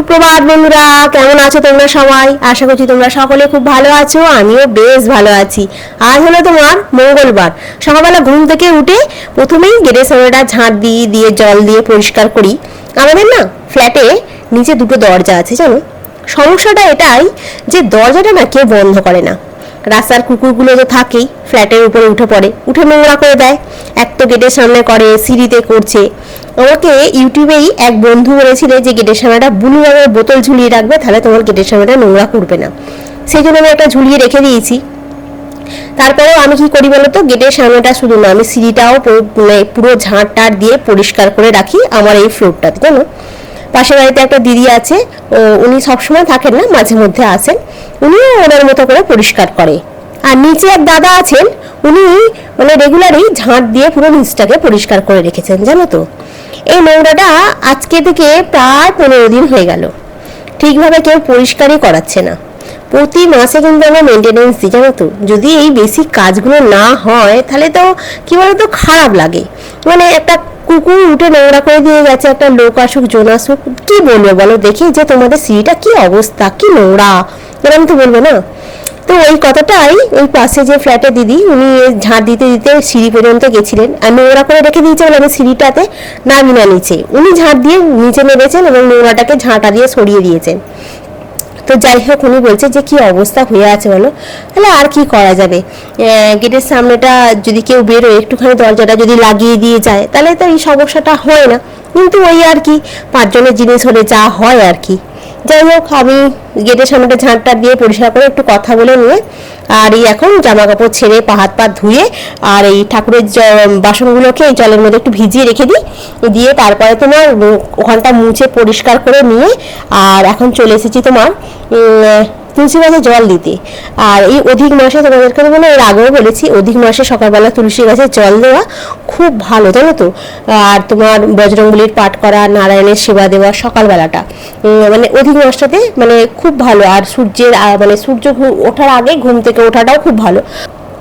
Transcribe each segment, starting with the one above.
সুপ্রভাত বন্ধুরা, কেমন আছো তোমরা সবাই? আশা করছি তোমরা সকলে খুব ভালো আছো। আমিও বেশ ভালো আছি। আজ হলো তোমার মঙ্গলবার। সকালবেলা ঘুম থেকে উঠে প্রথমেই গেটের সামনেটা ঝাঁট দিয়ে জল দিয়ে পরিষ্কার করি। আমাদের না ফ্ল্যাটে নিচে দুটো দরজা আছে, জানো। সমস্যাটা এটাই যে দরজাটা না কেউ বন্ধ করে না। রাস্তার কুকুরগুলো তো থাকেই, ফ্ল্যাটের উপরে উঠে পড়ে, উঠে নোংরা করে দেয়। এক তো গেটের সামনে করে, সিঁড়িতে করছে। আমাকে ইউটিউবেই এক বন্ধু বলেছিল যে গেটের সামনেটা ব্লু রঙের বোতল ঝুলিয়ে রাখবে, তাহলে তোমার গেটের সামনেটা নোংরা করবে না। সেই জন্য আমি একটা ঝুলিয়ে রেখে দিয়েছি। তারপরেও আমি কি করি বলতো, গেটের সামনেটা শুধু না, আমি সিঁড়িটাও পুরো ঝাঁট টাট দিয়ে পরিষ্কার করে রাখি আমার এই ফ্লোরটাতে, জানো। পাশের বাড়িতে একটা দিদি আছে, উনি সবসময় থাকেন না, মাঝে মধ্যে আসেন। উনিও ওনার মতো করে পরিষ্কার করে। আর নিচে এক দাদা আছেন, উনি রেগুলারই ঝাঁট দিয়ে পুরো নিচটাকে পরিষ্কার করে রেখেছেন, জানো তো। এই নোংরাটা আজকে থেকে প্রায় 15 দিন হয়ে গেল। ঠিকভাবে কেউ পরিষ্কারই করাচ্ছে না। প্রতি মাসে কিন্তু আমরা মেনটেনেন্স দিই, জানো তো। যদি এই বেসিক কাজগুলো না হয় তাহলে তো কি বলতো, খারাপ লাগে। একটা কুকুর উঠে নোংরা করে দিয়ে গেছে, একটা লোক আসুক জন আসুক, কি বলবে বলো দেখি যে তোমাদের সিঁড়িটা কি অবস্থা, কি নোংরা, এরকম তো বলবে না। তো ওই কথাটাই ওই পাশে যে ফ্ল্যাটে দিদি, উনি ঝাঁট দিতে দিতে সিঁড়ি পর্যন্ত গেছিলেন। আর নোংরা করে রেখে দিয়েছে বলে আমি সিঁড়িটাতে নামি না নিচে। উনি ঝাঁট দিয়ে নিচে নেমেছেন এবং নোংরাটাকে ঝাঁটা দিয়ে সরিয়ে দিয়েছেন। তো যাই হোক, উনি বলছে যে কি অবস্থা হয়ে আছে বলো। তাহলে আর কি করা যাবে, গেটের সামনেটা যদি কেউ বেরোয়, একটুখানি দরজাটা যদি লাগিয়ে দিয়ে যায়, তাহলে তো এই সমস্যাটা হয় না। কিন্তু ওই আর কি, 5 জনের জিনিস হলে যা হয় আর কি। যাই হোক, আমি গেটের সামনেটা ঝাঁটটা দিয়ে পরিষ্কার করে একটু কথা বলে নিয়ে আর এই এখন জামা কাপড় ছেড়ে হাত পা ধুয়ে আর এই ঠাকুরের বাসনগুলোকে এই জলের মধ্যে একটু ভিজিয়ে রেখে দিই, দিয়ে তারপরে তোমার ওখানটা মুছে পরিষ্কার করে নিয়ে আর এখন চলে এসেছি তোমার তুলসী গাছে জল দিতে। আর এই অধিক মাসে তোমাদেরকে এর আগেও বলেছি, অধিক মাসে সকালবেলা তুলসী গাছে জল দেওয়া খুব ভালো, জানো তো। আর তোমার বজরংবলীর পাঠ করা, নারায়ণের সেবা দেওয়া সকালবেলাটা অধিক মাসটাতে খুব ভালো। আর সূর্যের সূর্য ওঠার আগে ঘুম থেকে ওঠাটাও খুব ভালো।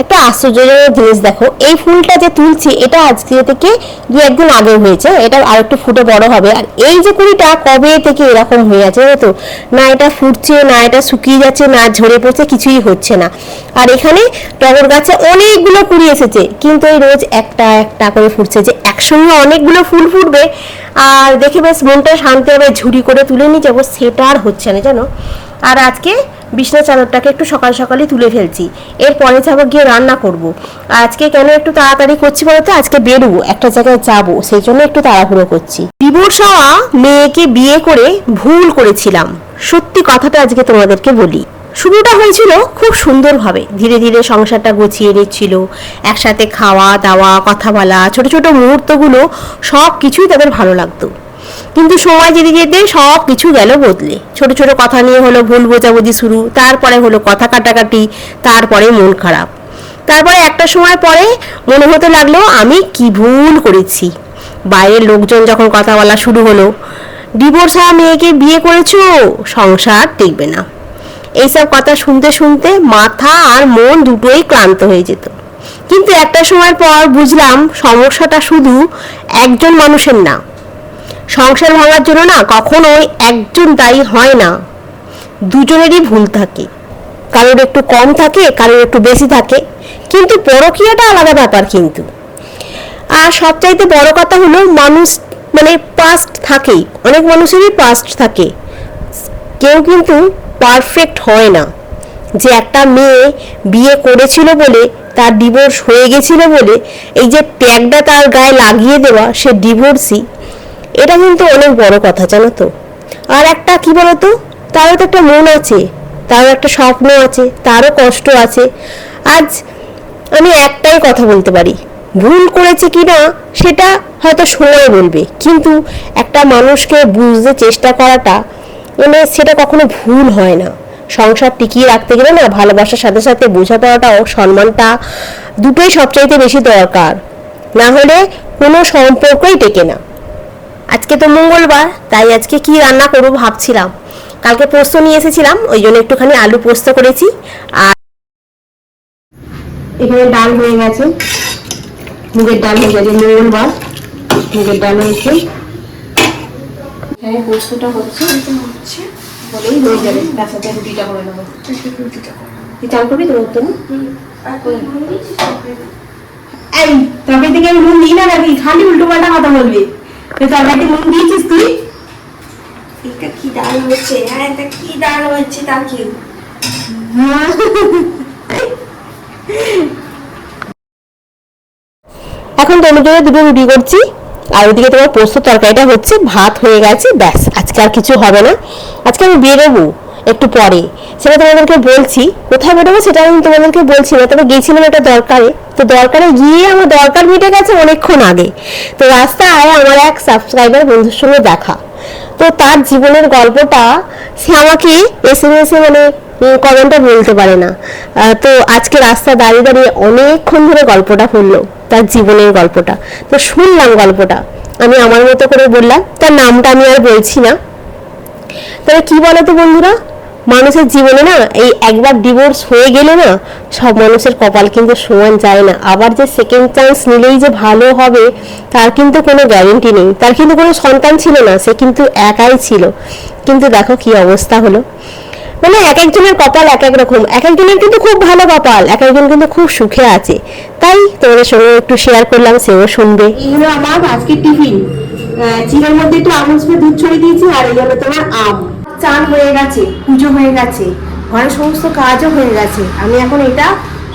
একটা আশ্চর্যজনক জিনিস দেখো, এই ফুলটা যে তুলছি এটা আজকে থেকে 2-1 দিন আগে হয়েছে, এটা আর একটু ফুটে বড় হবে। আর এই যে কুড়িটা কবে থেকে এরকম হয়ে আছে, জানো তো। না এটা ফুটছে, না এটা শুকিয়ে যাচ্ছে, না ঝরে পড়ছে, কিছুই হচ্ছে না। আর এখানে টগর গাছে অনেকগুলো কুড়ি এসেছে, কিন্তু এই রোজ একটা একটা করে ফুটছে। যে একসঙ্গে অনেকগুলো ফুল ফুটবে আর দেখে বেশ মনটা শান্তি হবে, ঝুড়ি করে তুলে নিয়ে যাবো, সেটা আর হচ্ছে না, জানো। আর আজকে বিছনা চাদরটাকে একটু সকাল সকালই তুলে ফেলছি, এরপরে যাবো গিয়ে রান্না করব। আজকে কেন একটু তাড়াতাড়ি করছি বলতো, আজকে বেরোবো, একটা জায়গায় যাবো, সেই জন্য একটু তাড়াহুড়ো করছি। ডিভোর্স হওয়া মেয়েকে বিয়ে করে ভুল করেছিলাম, সত্যি কথাটা আজকে তোমাদেরকে বলি। শুরুটা হয়েছিল খুব সুন্দরভাবে, ধীরে ধীরে সংসারটা গুছিয়ে নিচ্ছিল, একসাথে খাওয়া দাওয়া, কথা বলা, ছোট ছোট মুহূর্তগুলো সব কিছুই তাদের ভালো লাগতো। কিন্তু সময় যেতে যেতে সব কিছু গেল বদলে। ছোট ছোট কথা নিয়ে হলো ভুল বোঝাবুঝি শুরু, তারপরে হলো কথা কাটাকাটি, তারপরে মন খারাপ। তারপরে একটা সময় পরে মনে হতে লাগলো আমি কি ভুল করেছি। বাইরের লোকজন যখন কথা বলা শুরু হলো, ডিভোর্স হওয়া মেয়েকে বিয়ে করেছো, সংসার টিকবে না, এইসব কথা শুনতে শুনতে মাথা আর মন দুটোই ক্লান্ত হয়ে যেত। কিন্তু একটা সময় পর বুঝলাম সমস্যাটা শুধু একজন মানুষের না। সংসার ভাঙার জন্য না কখনোই একজন দায়ী হয় না, দুজনেরই ভুল থাকে। কারোর একটু কম থাকে, কারোর একটু বেশি থাকে, কিন্তু পরকীয়াটা আলাদা ব্যাপার কিন্তু। আর সবচাইতে বড় কথা হলো মানুষ পাস্ট থাকেই, অনেক মানুষেরই পাস্ট থাকে। কেউ কিন্তু পারফেক্ট হয় না। যে একটা মেয়ে বিয়ে করেছিল বলে, তার ডিভোর্স হয়ে গেছিল বলে এই যে ট্যাগটা তার গায়ে লাগিয়ে দেওয়া সে ডিভোর্সি, এটা কিন্তু অনেক বড় কথা, জানো তো। আর একটা কি বলতো, তারও তো একটা মন আছে, তারও একটা স্বপ্ন আছে, তারও কষ্ট আছে। আজ আমি একটাই কথা বলতে পারি, ভুল করেছে কিনা সেটা হয়তো সময় বলবে, কিন্তু একটা মানুষকে বুঝতে চেষ্টা করাটা সেটা কখনো ভুল হয় না। সংসার টিকিয়ে রাখতে গেলে না ভালোবাসার সাথে সাথে বোঝাপড়াটাও, সম্মানটা দুটোই সবচাইতে বেশি দরকার, না হলে কোনো সম্পর্কই টেকে না। আজকে তো মঙ্গলবার, তাই আজকে কি রান্না করবো ভাবছিলাম। কালকে পোস্ত নিয়ে এসেছিলাম, ওই জন্য একটুখানি আলু পোস্ত করেছি। আর এখানে ডাল হয়ে গেছে, মুগের ডাল হয়ে গেছে, মঙ্গলবার মুগের ডাল হয়েছে। হ্যাঁ পোস্তটা হচ্ছে বলেই হয়ে যাবে, তার সাথে রুটিটা করে নেবো। তুই চাল করবি তো তো এই তবে থেকে আমি নুন দিই না নাকি, খালি উল্টো পাল্টা কথা বলবি। তুই তরকারিতে নুন দিয়েছিস তুই? এটা কি ডাল হচ্ছে? হ্যাঁ এটা কি ডাল হচ্ছে তা কি? এখন টমেটো দুটো রুটি করছি, আর ওদিকে তোমার পোস্ত তরকারিটা হচ্ছে, ভাত হয়ে গেছে, ব্যাস আজকে আর কিছু হবে না। আজকে আমি বেরোবো একটু পরে, সেটা তোমাদেরকে বলছি। কোথায় বেরোবো সেটা আমি তোমাদেরকে বলছি না, তবে গেছিলাম একটা দরকারে, তো দরকারে গিয়ে আমার দরকার মিটে গেছে অনেকক্ষণ আগে। তো রাস্তায় আমার এক সাবস্ক্রাইবার বন্ধুর সঙ্গে দেখা, তো তার জীবনের গল্পটা সে আমাকে এসএমএসে মানে কমেন্টটা বলতে পারে না। তো আজকে রাস্তা দাঁড়িয়ে দাঁড়িয়ে অনেকক্ষণ ধরে গল্পটা পড়লো, তার জীবনের গল্পটা। তো শুনলাম গল্পটা, আমি আমার মতো করে বললাম, তার নামটা আমি আর বলছি না। তবে কি বলতো বন্ধুরা, মানুষের জীবনে না এই একবার ডিভোর্স হয়ে গেলে না সব মানুষের কপাল কিন্তু সমান যায় না। আবার যে সেকেন্ড চান্স নিলেই যে ভালো হবে তার কিন্তু কোনো গ্যারেন্টি নেই। তার কিন্তু কোনো সন্তান ছিল না, সে কিন্তু একাই ছিল, কিন্তু দেখো কি অবস্থা হলো। মানে এক একজনের কপাল এক এক রকম, এক একজনের কিন্তু খুব ভালো কপাল, এক একজন কিন্তু খুব সুখে আছে। তাই তোমাদের সঙ্গে একটু শেয়ার করলাম, সেও শুনবে। এই হলো আমার আজকের টিফিন। চিড়ের মধ্যে একটু আমুল স্প্রে দুধ ছড়িয়ে দিয়েছি, আর এই হলো তোমার আম। চান হয়ে গেছে, পুজো হয়ে গেছে, ঘরের সমস্ত কাজও হয়ে গেছে। আমি এখন এটা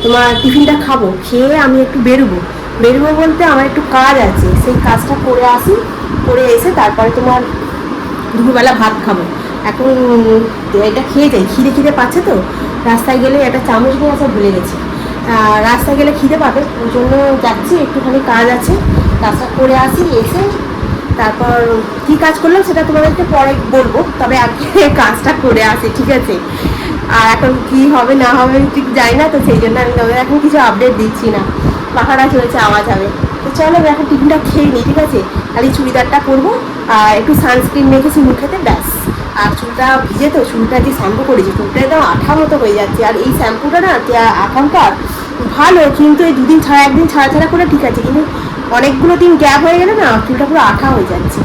তোমার টিফিনটা খাবো, খেয়ে আমি একটু বেরোবো। বেরোবো বলতে আমার একটু কাজ আছে, সেই কাজটা করে আসি, করে এসে তারপরে তোমার দুপুরবেলা ভাত খাবো। এখন এটা খেয়ে যাই, খিদে খিদে পাচ্ছে তো। রাস্তায় গেলে একটা চামচ নিয়ে আসা ভুলে গেছি, রাস্তায় গেলে খিদে পাবে, ওই জন্য যাচ্ছি, একটুখানি কাজ আছে, কাজটা করে আসি, এসে তারপর কি কাজ করলাম সেটা তোমাদেরকে পরে বলবো। তবে আগে কাজটা করে আসি, ঠিক আছে? আর এখন কি হবে না হবে ঠিক জানি না, তো সেই জন্য আমি তোমাদের এখন কিছু আপডেট দিচ্ছি না, পাখাটা চলেছে, আওয়াজ হবে। তো চলো আমি এখন টিফিনটা খেয়ে নিই, ঠিক আছে? আর এই চুড়িদারটা করবো, আর একটু সানস্ক্রিন মেখেছি মুখেতে, ব্যাস। আর চুলটা ভিজে তো, চুলটা যে শ্যাম্পু করেছি, চুলটা একদম আঠা মতো হয়ে যাচ্ছে। আর এই শ্যাম্পুটা না এখনকার ভালো, কিন্তু এই দুদিন ছাড়া একদিন ছাড়া ছাড়া করে ঠিক আছে, কিন্তু অনেকগুলো দিন গ্যাপ হয়ে গেলে না চুলটা পুরো আঠা হয়ে যাচ্ছে।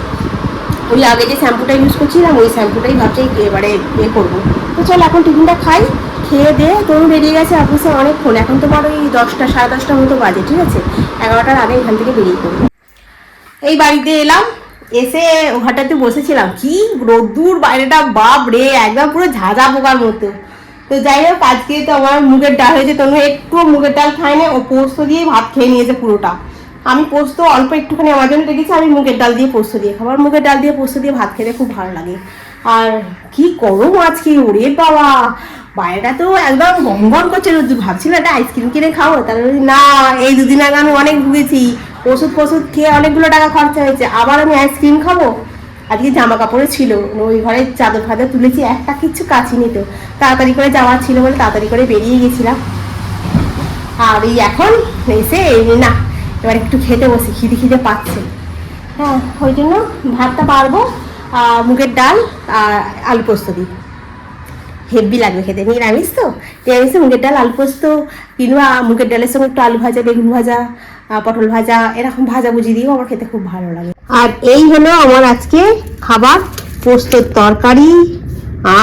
ওই আগে যে শ্যাম্পুটা ইউজ করছিলাম ওই শ্যাম্পুটাই ভাবছি এবারে করবো। তো চল এখন টিফিনটা খাই, খেয়ে দে। তরুণ বেরিয়ে গেছে অফিসে অনেকক্ষণ, এখন তোমার ওই 10টা সাড়ে 10টার মতো বাজে, ঠিক আছে? 11টার আগে এখান থেকে বেরিয়ে পড়বো। এই বাড়িতে এলাম, এসে ওখানটাতে বসেছিলাম, কি রোদ্দুর বাইরেটা, বাপ রে, একদম পুরো ঝাঁঝা পোকার মতো। তো যাই হোক, আজকে তো আমার মুগের ডাল হয়েছে, তনু একটু মুগের ডাল খায়নি, ও পোস্ত দিয়ে ভাত খেয়ে নিয়েছে পুরোটা। আমি পোস্ত অল্প একটুখানি আমার জন্য রেখেছি, আমি মুগের ডাল দিয়ে পোস্ত দিয়ে খাবো। আর মুগের ডাল দিয়ে পোস্ত দিয়ে ভাত খেতে খুব ভালো লাগে। আর কি গরম আজকে, ওরে বাবা, বাইরেটা তো একদম গমগম করছে রোদ্দুর। ভাবছিলাম একটা আইসক্রিম কিনে খাবো, তাহলে না, এই দুদিন আগে আমি অনেক ভুগেছি, ওষুধ খেয়ে অনেকগুলো টাকা খরচা হয়েছে, আবার আমি আইসক্রিম খাবো। আজকে জামা কাপড়ে ছিল, ওই ঘরে চাদর ফাদর তুলেছি, একটা কিচ্ছু কাচিনি, তো তাড়াতাড়ি করে যাওয়ার ছিল বলে তাড়াতাড়ি করে বেরিয়ে গেছিলাম। আর এই এখন এসে না, এবার একটু খেতে বসি, খিদে পাচ্ছে। হ্যাঁ, ওই জন্য ভাতটা পারবো, মুগের ডাল আর আলু পোস্ত দিই, হেভি লাগবে খেতে। নিরামিষ তো, নিরামিষে মুগের ডাল আলু পোস্ত, কিংবা মুগের ডালের সঙ্গে একটু আলু ভাজা, বেগুন ভাজা, পটল ভাজা, এরকম ভাজাভুজি দিয়েও আমার খেতে খুব ভালো লাগে। আর এই হলো আমার আজকে খাবার, পোস্তর তরকারি,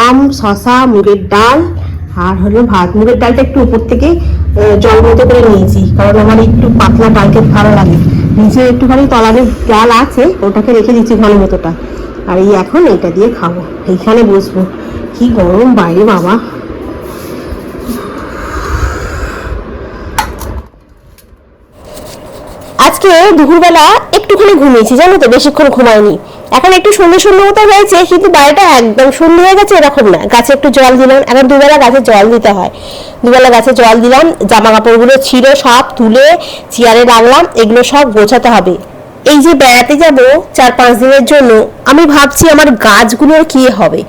আম, শশা, মুগের ডাল, আর হলো ভাত। মুগের ডালটা একটু উপর থেকে জল মতো করে নিয়েছি, কারণ আমার একটু পাতলা ডালকে ভালো লাগে। নিচে একটুখানি তলাদের ডাল আছে, ওটাকে রেখে দিচ্ছি ঘন মতোটা। আর এই এখন এটা দিয়ে খাবো, এইখানে বসবো। কি গরম বাইরে বাবা। আজকে দুপুরবেলা একটুখানি ঘুমিয়েছি, জানো তো, বেশিক্ষণ ঘুমাইনি। এখন একটু সন্ধ্যে মতো হয়েছে, কিন্তু বাড়িটা একদম সন্ধ্যে হয়ে গেছে এরকম না। গাছে একটু জল দিলাম, এখন দুবেলা গাছে জল দিতে হয়, দুবেলা গাছে জল দিলাম। জামা কাপড়গুলো ছিল সব তুলে চেয়ারে রাখলাম, এগুলো সব গোছাতে হবে। এই যে বেড়াতে যাব 4-5 দিনের জন্য, আমি ভাবছি আমার গাছগুলোর কি হবে।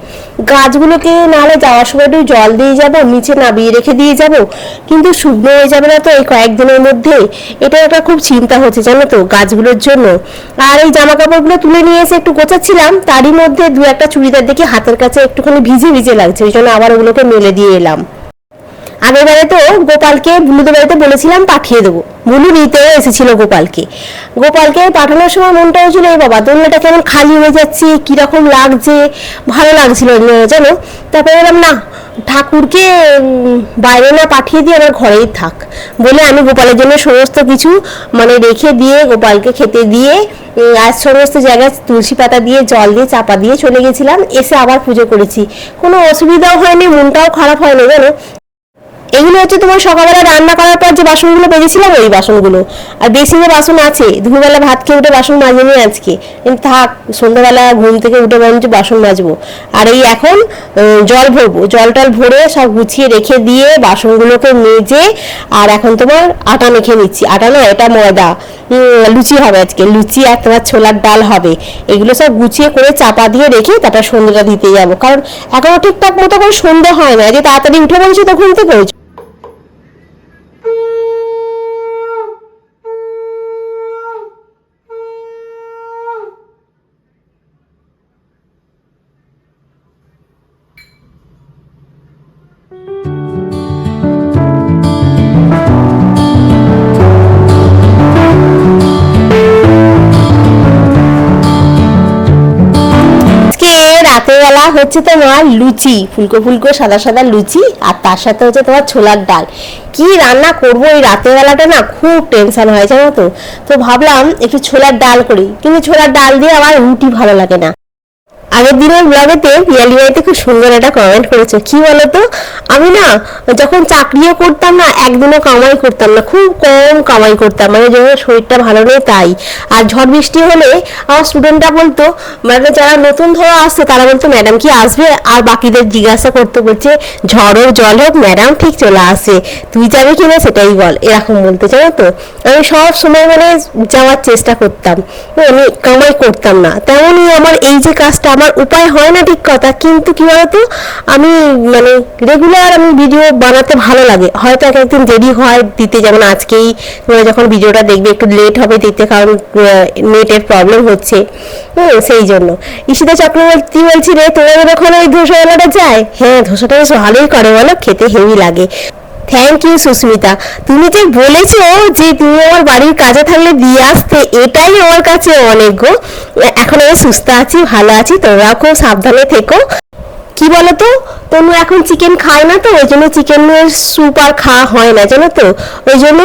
গাছগুলোকে নাহলে যাওয়ার সময় একটু জল দিয়ে যাব, নিচে নামিয়ে রেখে দিয়ে যাব, কিন্তু শুকনো হয়ে যাবে না তো এই কয়েকদিনের মধ্যে। এটা একটা খুব চিন্তা হচ্ছে, জানো তো, গাছগুলোর জন্য। আর এই জামা কাপড়গুলো তুলে নিয়ে এসে একটু গোছাচ্ছিলাম, তারই মধ্যে 2-1টা চুড়িদার দেখে হাতের কাছে একটুখানি ভিজে লাগছে, ওই জন্য আবার ওগুলোকে মেলে দিয়ে এলাম। আগের বারে তো গোপালকে বুলুদের বাড়িতে বলেছিলাম পাঠিয়ে দেবো, বুলু নিতেও এসেছিল গোপালকে। গোপালকে পাঠানোর সময় মনটা হয়েছিল এই বাবা দোলনাটা কেমন খালি হয়ে যাচ্ছে, কিরকম লাগছে, ভালো লাগছিল না জানো। তারপরে বললাম না, ঠাকুরকে বাইরে না পাঠিয়ে দিয়ে আমার ঘরেই থাক বলে আমি গোপালের জন্য সমস্ত কিছু মানে রেখে দিয়ে গোপালকে খেতে দিয়ে আর সমস্ত জায়গায় তুলসী পাতা দিয়ে জল দিয়ে চাপা দিয়ে চলে গেছিলাম। এসে আবার পুজো করেছি, কোনো অসুবিধাও হয়নি, মনটাও খারাপ হয়নি জানো। এগুলো হচ্ছে তোমার সকালবেলা রান্না করার পর যে বাসনগুলো বেজেছিলাম ওই বাসনগুলো। আর বেসিনে বাসন আছে, দুপুরবেলা ভাত খেয়ে উঠে বাসন মাজিনি আজকে, কিন্তু থাক সন্ধ্যাবেলা ঘুম থেকে উঠে বরঞ্চ বাসন মাজবো। আর এই এখন জল ভরবো, জল টল ভরে সব গুছিয়ে রেখে দিয়ে বাসনগুলোকে মেজে আর এখন তোমার আটা মেখে নিচ্ছি। আটা না, এটা ময়দা, লুচি হবে আজকে, লুচি আর তোমার ছোলার ডাল হবে। এগুলো সব গুছিয়ে করে চাপা দিয়ে রেখে তারপর সন্ধ্যাটা দিতে যাবো, কারণ এখনো ঠিকঠাক মতো করে সন্ধ্যা হয় না, যে তাড়াতাড়ি উঠে পড়েছি তো ঘুম থেকে। রাতের বেলা হচ্ছে তোমার লুচি, ফুলকো ফুলকো সাদা সাদা লুচি, আর তার সাথে হচ্ছে তোমার ছোলার ডাল। কি রান্না করবো এই রাতের বেলাটা না খুব টেনশন হয় জানো তো। তো ভাবলাম একটু ছোলার ডাল করি, কিন্তু ছোলার ডাল দিয়ে আমার রুটি ভালো লাগে না। আগের দিনের ব্লগেতে পিয়ালি বাড়িতে খুব সুন্দর একটা কমেন্ট করেছে, কি বলতো, আমি না যখন চাকরিও করতাম না একদিনও কামাই করতাম না, খুব কম কামাই করতাম, মানে যখন শরীরটা ভালো নেই তাই। আর ঝড় বৃষ্টি হলে আমার স্টুডেন্টরা বলতো, মানে যারা নতুন ধরো আসতো তারা বলতো ম্যাডাম কি আসবে, আর বাকিদের জিজ্ঞাসা করতে বলছে ঝড় হোক জল হোক ম্যাডাম ঠিক চলে আসে, তুই যাবে কিনা সেটাই বল, এরকম বলতে জানো তো। আমি সব সময় মানে যাওয়ার চেষ্টা করতাম, আমি কামাই করতাম না। তেমনই আমার এই যে কাজটা আমার উপায় হয় না ঠিক কথা, কিন্তু কি বলতো আমি মানে রেগুলার আমি ভিডিও বানাতে ভালো লাগে, হয়তো এক একদিন দেরি হয় দিতে, যেমন আজকেই তোমরা যখন ভিডিওটা দেখবে একটু লেট হবে দিতে, কারণ নেটের প্রবলেম হচ্ছে, সেই জন্য। ঈশিতা চক্রবর্তী বলছি রে তোমাদের ওখানে ওই ধোসাওয়ালাটা যায়? হ্যাঁ, ধোসাটা বেশ ভালোই করে বলো, খেতে হেভি লাগে। থ্যাংক ইউ সুস্মিতা, তুমি যে বলেছো যে তুমি আমার বাড়ির কাজে থাকলে দিয়ে আসতে, এটাই আমার কাছে অনেক গো। এখন আমি সুস্থ আছি, ভালো আছি, তোমরাও খুব সাবধানে থেকো। কি বলতো, তনু এখন চিকেন খায় না তো, ওই জন্য চিকেনের স্যুপ আর খাওয়া হয় না জানো তো। ওই জন্য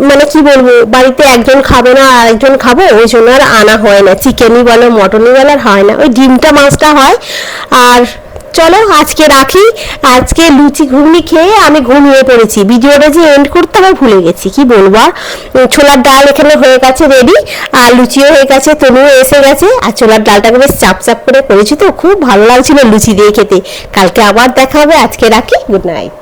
মানে কি বলবো, বাড়িতে একজন খাবে না আর একজন খাবো, ওই জন্য আর আনা হয় না, চিকেনই বলো মটনই বলো আর হয় না, ওই ডিমটা মাছটা হয়। আর চলো আজকে রাখি, আজকে লুচি ঘুগনি খেয়ে আমি ঘুমিয়ে পড়েছি, ভিডিওটা যে এন্ড করতে আমি ভুলে গেছি, কি বলবো আর। ছোলার ডাল এখানে হয়ে গেছে রেডি, আর লুচিও হয়ে গেছে, তনুও এসে গেছে, আর ছোলার ডালটাকে বেশ চাপ চাপ করে করেছি তো খুব ভালো লাগছিল লুচি দিয়ে খেতে। কালকে আবার দেখা হবে, আজকে রাখি, গুড নাইট।